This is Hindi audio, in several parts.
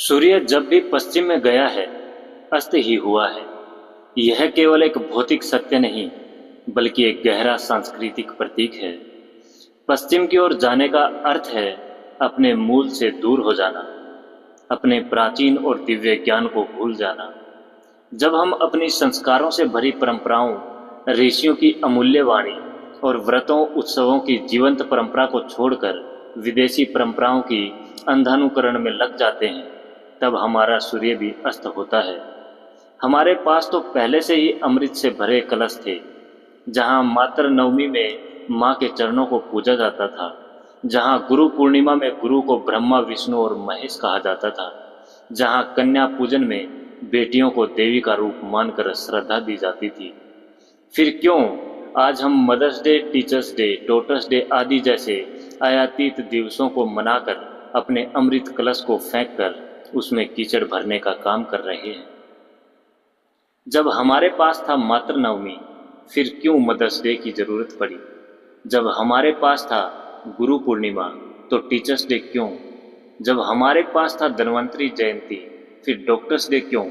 सूर्य जब भी पश्चिम में गया है, अस्त ही हुआ है। यह केवल एक भौतिक सत्य नहीं, बल्कि एक गहरा सांस्कृतिक प्रतीक है। पश्चिम की ओर जाने का अर्थ है अपने मूल से दूर हो जाना, अपने प्राचीन और दिव्य ज्ञान को भूल जाना। जब हम अपनी संस्कारों से भरी परंपराओं, ऋषियों की अमूल्य वाणी और व्रतों उत्सवों की जीवंत परंपरा को छोड़कर विदेशी परंपराओं की अंधानुकरण में लग जाते हैं, तब हमारा सूर्य भी अस्त होता है। हमारे पास तो पहले से ही अमृत से भरे कलश थे, जहां मातृ नवमी में माँ के चरणों को पूजा जाता था, जहां गुरु पूर्णिमा में गुरु को ब्रह्मा विष्णु और महेश कहा जाता था, जहां कन्या पूजन में बेटियों को देवी का रूप मानकर श्रद्धा दी जाती थी। फिर क्यों आज हम Mother's Day, Teachers' Day, Daughters' Day आदि जैसे आयातित दिवसों को मनाकर अपने अमृत कलश को फेंक कर उसमें कीचड़ भरने का काम कर रहे हैं। जब हमारे पास था मातृ नवमी, फिर क्यों मदर्स डे की जरूरत पड़ी? जब हमारे पास था गुरु पूर्णिमा, तो टीचर्स डे क्यों? जब हमारे पास था धन्वंतरी जयंती, फिर डॉक्टर्स डे क्यों?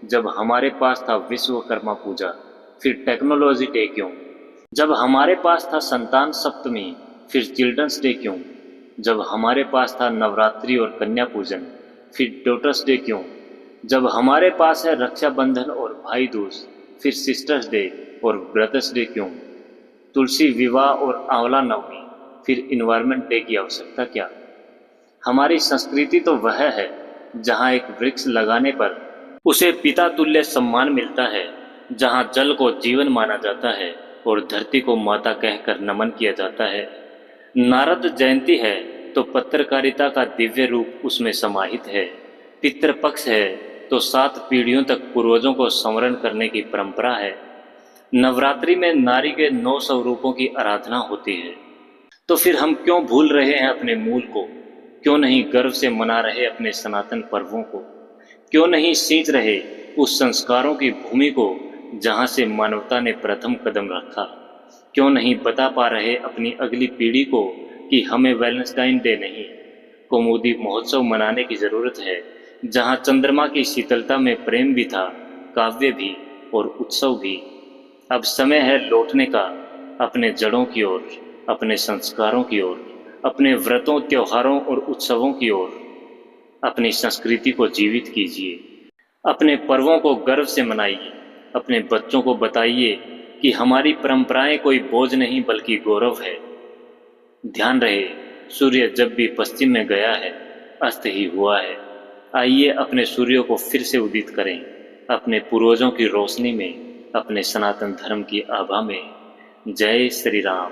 जब हमारे पास था विश्वकर्मा पूजा, फिर टेक्नोलॉजी डे क्यों? जब हमारे पास था संतान सप्तमी, फिर चिल्ड्रंस डे क्यों? जब हमारे पास था नवरात्रि और कन्या पूजन, फिर डॉटर्स डे क्यों? जब हमारे पास है रक्षाबंधन और भाई दूज, फिर सिस्टर्स डे और ब्रदर्स डे क्यों? तुलसी विवाह और आंवला नवमी, फिर इन्वायरमेंट डे की आवश्यकता क्या? हमारी संस्कृति तो वह है जहाँ एक वृक्ष लगाने पर उसे पिता तुल्य सम्मान मिलता है, जहाँ जल को जीवन माना जाता है और धरती को माता कहकर नमन किया जाता है। नारद जयंती है तो पत्रकारिता का दिव्य रूप उसमें समाहित है। पितृपक्ष है तो 7 पीढ़ियों तक पूर्वजों को स्मरण करने की परंपरा है। नवरात्रि में नारी के 9 स्वरूपों की आराधना होती है। तो फिर हम क्यों भूल रहे हैं अपने मूल को? क्यों नहीं गर्व से मना रहे अपने सनातन पर्वों को? क्यों नहीं सींच रहे उस संस्कारों की भूमि को जहां से मानवता ने प्रथम कदम रखा? क्यों नहीं बता पा रहे अपनी अगली पीढ़ी को कि हमें वैलेंटाइन डे नहीं, कौमुदी महोत्सव मनाने की जरूरत है, जहां चंद्रमा की शीतलता में प्रेम भी था, काव्य भी और उत्सव भी। अब समय है लौटने का अपने जड़ों की ओर, अपने संस्कारों की ओर, अपने व्रतों, त्योहारों और उत्सवों की ओर। अपनी संस्कृति को जीवित कीजिए, अपने पर्वों को गर्व से मनाइए, अपने बच्चों को बताइए कि हमारी परंपराएं कोई बोझ नहीं बल्कि गौरव है। ध्यान रहे, सूर्य जब भी पश्चिम में गया है, अस्त ही हुआ है। आइए अपने सूर्य को फिर से उदित करें, अपने पूर्वजों की रोशनी में, अपने सनातन धर्म की आभा में। जय श्री राम।